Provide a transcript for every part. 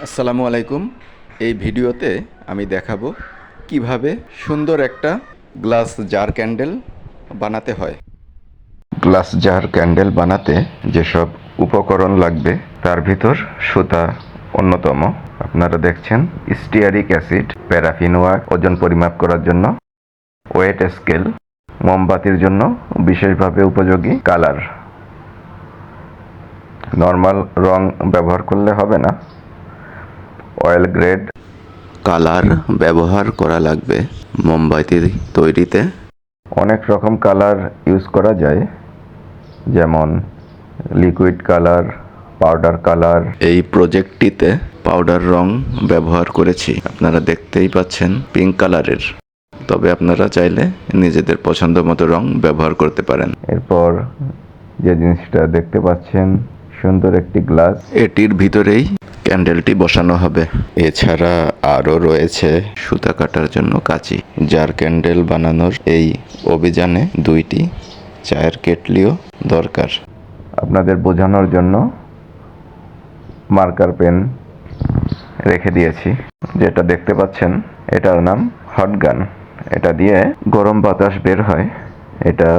আসসালামু আলাইকুম। এই ভিডিওতে আমি দেখাবো কিভাবে সুন্দর একটা গ্লাস জার ক্যান্ডেল বানাতে হয়। গ্লাস জার ক্যান্ডেল বানাতে যেসব উপকরণ লাগবে তার ভিতর সুতা অন্যতম। আপনারা দেখছেন স্টিয়ারিক অ্যাসিড, প্যারাফিন ওয়াক্স ওজন পরিমাপ করার জন্য, ওয়েট স্কেল, মোমবাতির জন্য বিশেষভাবে উপযোগী কালার। নর্মাল রং ব্যবহার করলে হবে না, অয়েল গ্রেড কালার ব্যবহার করা লাগবে মোমবাতি তৈরিতে। অনেক রকম কালার ইউজ করা যায়, যেমন লিকুইড কালার, পাউডার কালার। এই প্রজেক্টটিতে পাউডার রং ব্যবহার করেছি, আপনারা দেখতেই পাচ্ছেন পিঙ্ক কালারের। তবে আপনারা চাইলে নিজেদের পছন্দ মতো রং ব্যবহার করতে পারেন। এরপর যে জিনিসটা দেখতে পাচ্ছেন, সুন্দর একটি গ্লাস, এটির ভিতরেই ক্যান্ডেলটি বসানো হবে। এছাড়া আরও রয়েছে সুতা কাটার জন্য কাঁচি। জার ক্যান্ডেল বানানোর এই অভিযানে 2টি চায়ের কেটলিও দরকার। আপনাদের বোঝানোর জন্য মার্কার পেন রেখে দিয়েছি। যেটা দেখতে পাচ্ছেন এটার নাম হট গান। এটা দিয়ে গরম বাতাস বের হয়। এটা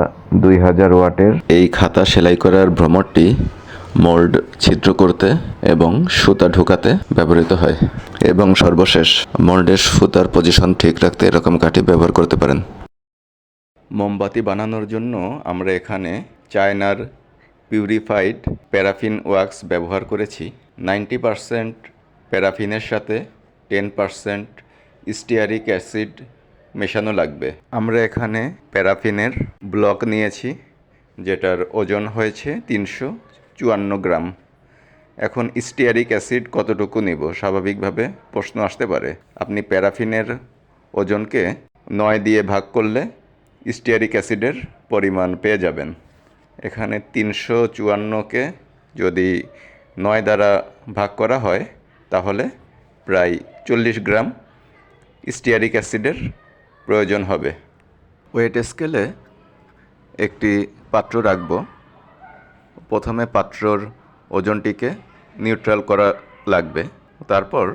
2000 ওয়াটের। এই খাতা সেলাই করার ভ্রমরটি মোল্ড ছিদ্র করতে এবং সুতা ঢোকাতে ব্যবহৃত হয়। এবং সর্বশেষ মোল্ডের সুতার পজিশন ঠিক রাখতে এরকম কাঠি ব্যবহার করতে পারেন। মোমবাতি বানানোর জন্য আমরা এখানে চায়নার পিউরিফাইড প্যারাফিন ওয়াক্স ব্যবহার করেছি। 90% প্যারাফিনের সাথে 10% স্টিয়ারিক অ্যাসিড মেশানো লাগবে। আমরা এখানে প্যারাফিনের ব্লক নিয়েছি, যেটার ওজন হয়েছে 354 গ্রাম। এখন স্টিয়ারিক অ্যাসিড কতটুকু নিব, স্বাভাবিকভাবে প্রশ্ন আসতে পারে। আপনি প্যারাফিনের ওজনকে 9 দিয়ে ভাগ করলে স্টিয়ারিক অ্যাসিডের পরিমাণ পেয়ে যাবেন। এখানে 354কে যদি 9 দ্বারা ভাগ করা হয় তাহলে প্রায় 40 গ্রাম স্টিয়ারিক অ্যাসিডের প্রয়োজন হবে। ওয়েট স্কেলে একটি পাত্র রাখব। প্রথমে পাত্রর ওজনটিকে নিউট্রাল করা লাগবে, তারপর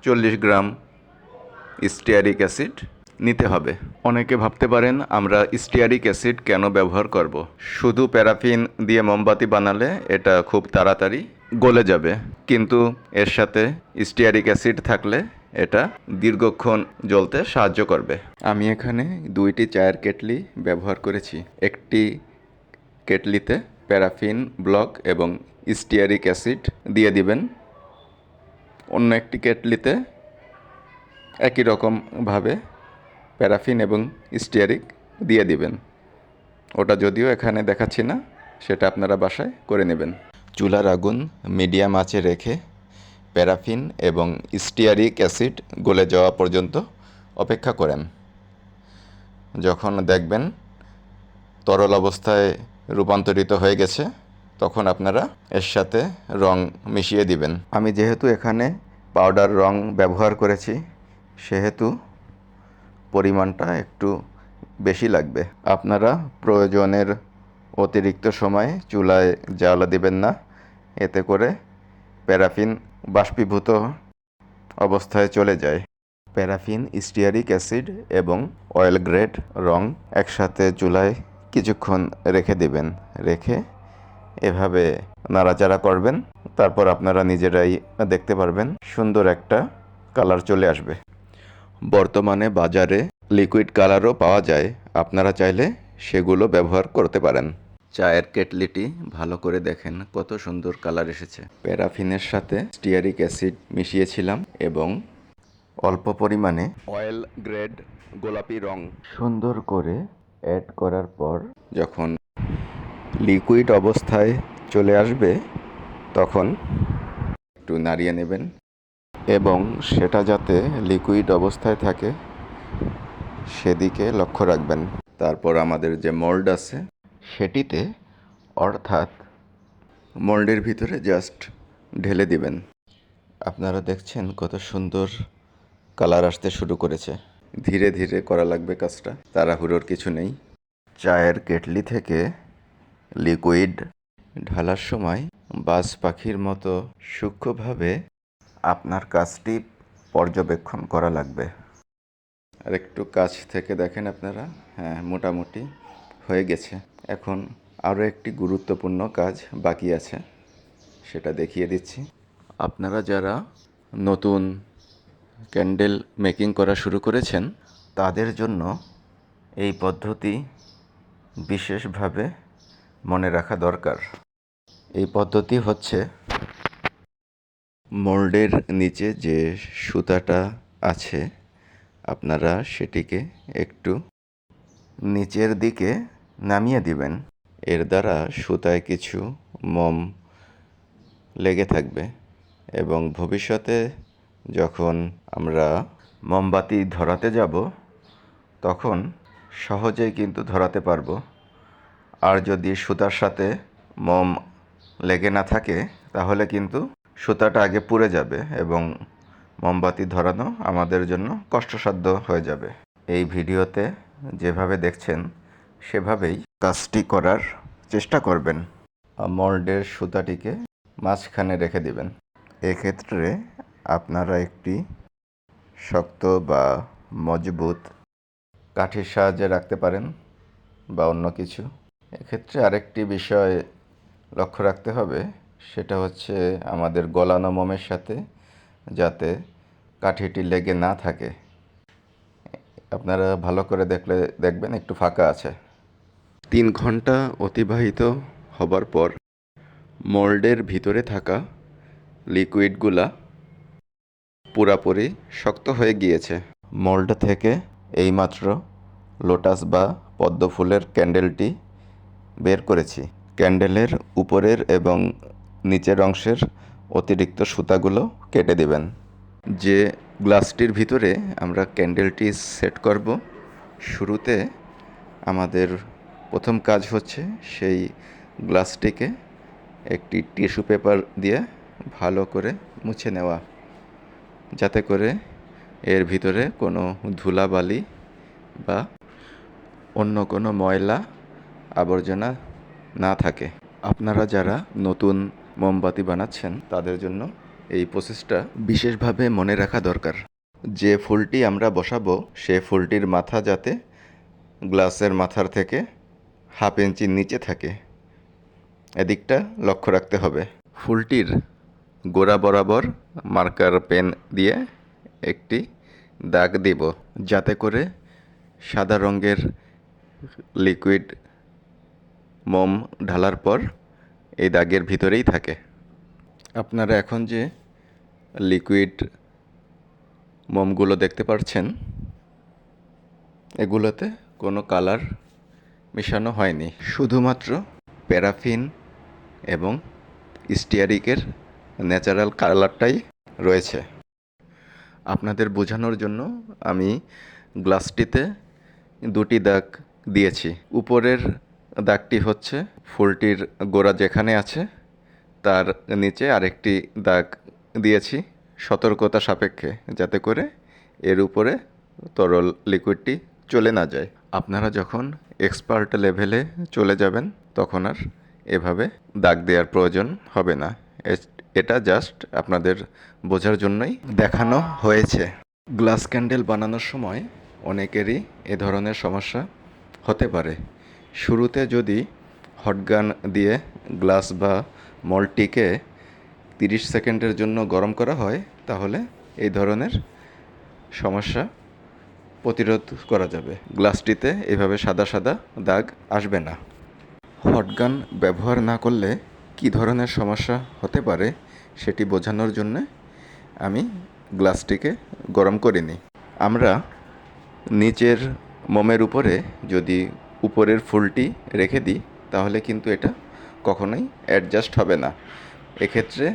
40 গ্রাম স্টিয়ারিক অ্যাসিড নিতে হবে। অনেকে ভাবতে পারেন আমরা স্টিয়ারিক অ্যাসিড কেন ব্যবহার করব। শুধু প্যারাফিন দিয়ে মোমবাতি বানালে এটা খুব তাড়াতাড়ি গলে যাবে, কিন্তু এর সাথে স্টিয়ারিক অ্যাসিড থাকলে এটা দীর্ঘক্ষণ জ্বলতে সাহায্য করবে। আমি এখানে 2টি চায়ের কেটলি ব্যবহার করেছি। একটি কেটলিতে প্যারাফিন ব্লক এবং স্টিয়ারিক অ্যাসিড দিয়ে দিবেন। অন্য একটি কেটলিতে একই রকমভাবে প্যারাফিন এবং স্টিয়ারিক দিয়ে দিবেন। ওটা যদিও এখানে দেখাচ্ছি না, সেটা আপনারা বাসায় করে নেবেন। চুলার আগুন মিডিয়াম আঁচে রেখে প্যারাফিন এবং স্টিয়ারিক অ্যাসিড গলে যাওয়া পর্যন্ত অপেক্ষা করেন। যখন দেখবেন তরল অবস্থায় রূপান্তরিত হয়ে গেছে, তখন আপনারা এর সাথে রং মিশিয়ে দিবেন। আমি যেহেতু এখানে পাউডার রং ব্যবহার করেছি, সেহেতু পরিমাণটা একটু বেশি লাগবে। আপনারা প্রয়োজনের অতিরিক্ত সময় চুলায় জ্বালা দিবেন না, এতে করে প্যারাফিন বাষ্পীভূত অবস্থায় চলে যায়। প্যারাফিন, স্টিয়ারিক অ্যাসিড এবং অয়েল গ্রেড রং একসাথে চুলায় কিছুক্ষণ রেখে দেবেন। রেখে এভাবে নাড়াচাড়া করবেন, তারপর আপনারা নিজেরাই দেখতে পারবেন সুন্দর একটা কালার চলে আসবে। বর্তমানে বাজারে লিকুইড কালারও পাওয়া যায়, আপনারা চাইলে সেগুলো ব্যবহার করতে পারেন। চায়ের কেটলিটি ভালো করে দেখেন, কত সুন্দর কালার এসেছে। প্যারাফিনের সাথে স্টিয়ারিক অ্যাসিড মিশিয়েছিলাম এবং অল্প পরিমাণে অয়েল গ্রেড গোলাপি রং সুন্দর করে অ্যাড করার পর যখন লিকুইড অবস্থায় চলে আসবে, তখন একটু নাড়িয়ে নেবেন এবং সেটা যাতে লিকুইড অবস্থায় থাকে সেদিকে লক্ষ্য রাখবেন। তারপর আমাদের যে মোল্ড আছে সেটিতে, অর্থাৎ মোল্ডের ভিতরে জাস্ট ঢেলে দিবেন। আপনারা দেখছেন কত সুন্দর কালার আসতে শুরু করেছে। ধীরে ধীরে করা লাগবে কাজটা, তাড়াহুড়োর কিছু নেই। চায়ের কেটলি থেকে লিকুইড ঢালার সময় বাজ পাখির মতো সূক্ষ্মভাবে আপনার কাজটি পর্যবেক্ষণ করা লাগবে। আর একটু কাছ থেকে দেখেন আপনারা, হ্যাঁ মোটামুটি হয়ে গেছে। এখন আরও একটি গুরুত্বপূর্ণ কাজ বাকি আছে, সেটা দেখিয়ে দিচ্ছি। আপনারা যারা নতুন ক্যান্ডেল মেকিং করা শুরু করেছেন তাদের জন্য এই পদ্ধতি বিশেষভাবে মনে রাখা দরকার। এই পদ্ধতি হচ্ছে, মোল্ডের নিচে যে সুতাটা আছে আপনারা সেটিকে একটু নিচের দিকে নামিয়ে দিবেন। এর দ্বারা সুতায় কিছু মোম লেগে থাকবে এবং ভবিষ্যতে যখন আমরা মোমবাতি ধরাতে যাব তখন সহজেই কিন্তু ধরাতে পারবো। আর যদি সুতার সাথে মোম লেগে না থাকে তাহলে কিন্তু সুতাটা আগে পুড়ে যাবে এবং মোমবাতি ধরানো আমাদের জন্য কষ্টসাধ্য হয়ে যাবে। এই ভিডিওতে যেভাবে দেখছেন সেভাবেই কাজটি করার চেষ্টা করবেন। মোল্ডের সুতাটিকে মাঝখানে রেখে দিবেন। এক্ষেত্রে আপনারা একটি শক্ত বা মজবুত কাঠির সাহায্যে রাখতে পারেন বা অন্য কিছু। এক্ষেত্রে আরেকটি বিষয় লক্ষ্য রাখতে হবে, সেটা হচ্ছে আমাদের গলানো মোমের সাথে যাতে কাঠিটি লেগে না থাকে। আপনারা ভালো করে দেখবেন একটু ফাঁকা আছে। 3 ঘন্টা অতিবাহিত হবার পর মোল্ডের ভিতরে থাকা লিকুইডগুলা পুরাপুরি শক্ত হয়ে গিয়েছে। মোল্ড থেকে এইমাত্র লোটাস বা পদ্ম ফুলের ক্যান্ডেলটি বের করেছি। ক্যান্ডেলের উপরের এবং নিচের অংশের অতিরিক্ত সুতাগুলো কেটে দিবেন। যে গ্লাসটির ভিতরে আমরা ক্যান্ডেলটি সেট করব, শুরুতে আমাদের প্রথম কাজ হচ্ছে সেই গ্লাসটিকে একটি টিস্যু পেপার দিয়ে ভালো করে মুছে নেওয়া, যাতে করে এর ভিতরে কোনো ধুলাবালি বা অন্য কোনো ময়লা আবর্জনা না থাকে। আপনারা যারা নতুন মোমবাতি বানাচ্ছেন তাদের জন্য এই প্রসেসটা বিশেষভাবে মনে রাখা দরকার। যে ফুলটি আমরা বসাবো সে ফুলটির মাথা যাতে গ্লাসের মাথার থেকে 1/2 ইঞ্চির নিচে থাকে, এদিকটা লক্ষ্য রাখতে হবে। ফুলটির গোড়া বরাবর মার্কার পেন দিয়ে একটি দাগ দিব, যাতে করে সাদা রঙের লিকুইড মোম ঢালার পর এই দাগের ভিতরেই থাকে। আপনারা এখন যে লিকুইড মোমগুলো দেখতে পাচ্ছেন এগুলোতে কোনো কালার মেশানো হয়নি, শুধুমাত্র প্যারাফিন এবং স্টিয়ারিকের ন্যাচারাল কালারটাই রয়েছে। আপনাদের বোঝানোর জন্য আমি গ্লাসটিতে 2টি দাগ দিয়েছি। উপরের দাগটি হচ্ছে ফুলটির গোড়া যেখানে আছে তার নিচে আরেকটি দাগ দিয়েছি সতর্কতা সাপেক্ষে, যাতে করে এর উপরে তরল লিকুইডটি চলে না যায়। আপনারা যখন এক্সপার্ট লেভেলে চলে যাবেন তখন আর এভাবে দাগ দেওয়ার প্রয়োজন হবে না। এটা জাস্ট আপনাদের বোঝার জন্যই দেখানো হয়েছে। গ্লাস ক্যান্ডেল বানানোর সময় অনেকেরই এ ধরনের সমস্যা হতে পারে। শুরুতে যদি হটগান দিয়ে গ্লাস বা মল্ডটিকে 30 সেকেন্ডের জন্য গরম করা হয় তাহলে এই ধরনের সমস্যা প্রতিরোধ করা যাবে। গ্লাসটিতে এভাবে সাদা সাদা দাগ আসবে না। হটগান ব্যবহার না করলে কী ধরনের সমস্যা হতে পারে সেটি বোঝানোর জন্য আমি গ্লাসটিকে গরম করিনি। আমরা নিচের মোমের উপরে যদি উপরের ফুলটি রেখে দিই তাহলে কিন্তু এটা কখনোই অ্যাডজাস্ট হবে না। এক্ষেত্রে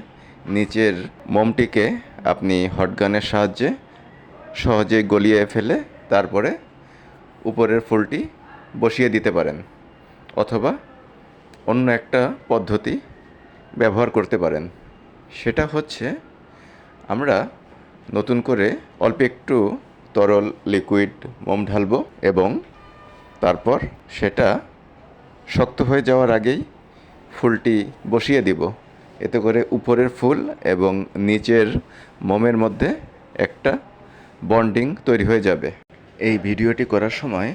নিচের মোমটিকে আপনি হটগানের সাহায্যে সহজে গলিয়ে ফেলে তারপরে উপরের ফুলটি বসিয়ে দিতে পারেন, অথবা অন্য একটা পদ্ধতি ব্যবহার করতে পারেন। সেটা হচ্ছে আমরা নতুন করে অল্প একটু তরল লিকুইড মোম ঢালবো এবং তারপর সেটা শক্ত হয়ে যাওয়ার আগেই ফুলটি বসিয়ে দিব, এতে করে উপরের ফুল এবং নিচের মোমের মধ্যে একটা বন্ডিং তৈরি হয়ে যাবে। এই ভিডিওটি করার সময়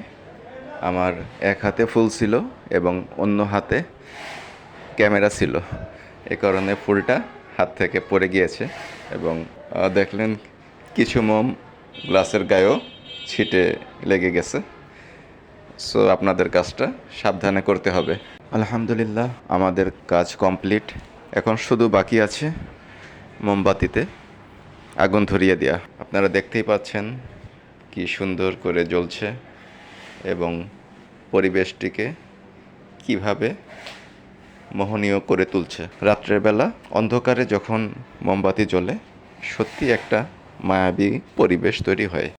আমার এক হাতে ফুল ছিল এবং অন্য হাতে ক্যামেরা ছিল, এ কারণে ফুলটা হাত থেকে পড়ে গিয়েছে এবং দেখলেন কিছু মোম গ্লাসের গায়েও ছিটে লেগে গেছে। সো আপনাদের কাজটা সাবধানে করতে হবে। আলহামদুলিল্লাহ, আমাদের কাজ কমপ্লিট। এখন শুধু বাকি আছে মোমবাতিতে আগুন ধরিয়ে দেওয়া। আপনারা দেখতেই পাচ্ছেন কি সুন্দর করে জ্বলছে এবং পরিবেশটিকে কিভাবে মোহনীয় করে তুলছে। রাত্রের বেলা অন্ধকারে যখন মোমবাতি জ্বলে সত্যি একটা মায়াবী পরিবেশ তৈরি হয়।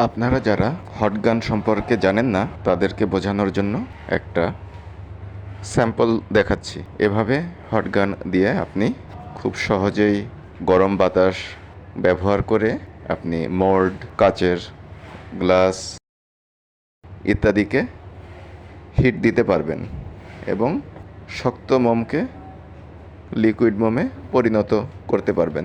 আপনারা যারা হটগান সম্পর্কে জানেন না তাদেরকে বোঝানোর জন্য একটা স্যাম্পল দেখাচ্ছি। এভাবে হটগান দিয়ে আপনি খুব সহজেই গরম বাতাস ব্যবহার করে আপনি মোল্ড, কাচের গ্লাস ইত্যাদিকে হিট দিতে পারবেন এবং শক্ত মোমকে লিকুইড মোমে পরিণত করতে পারবেন।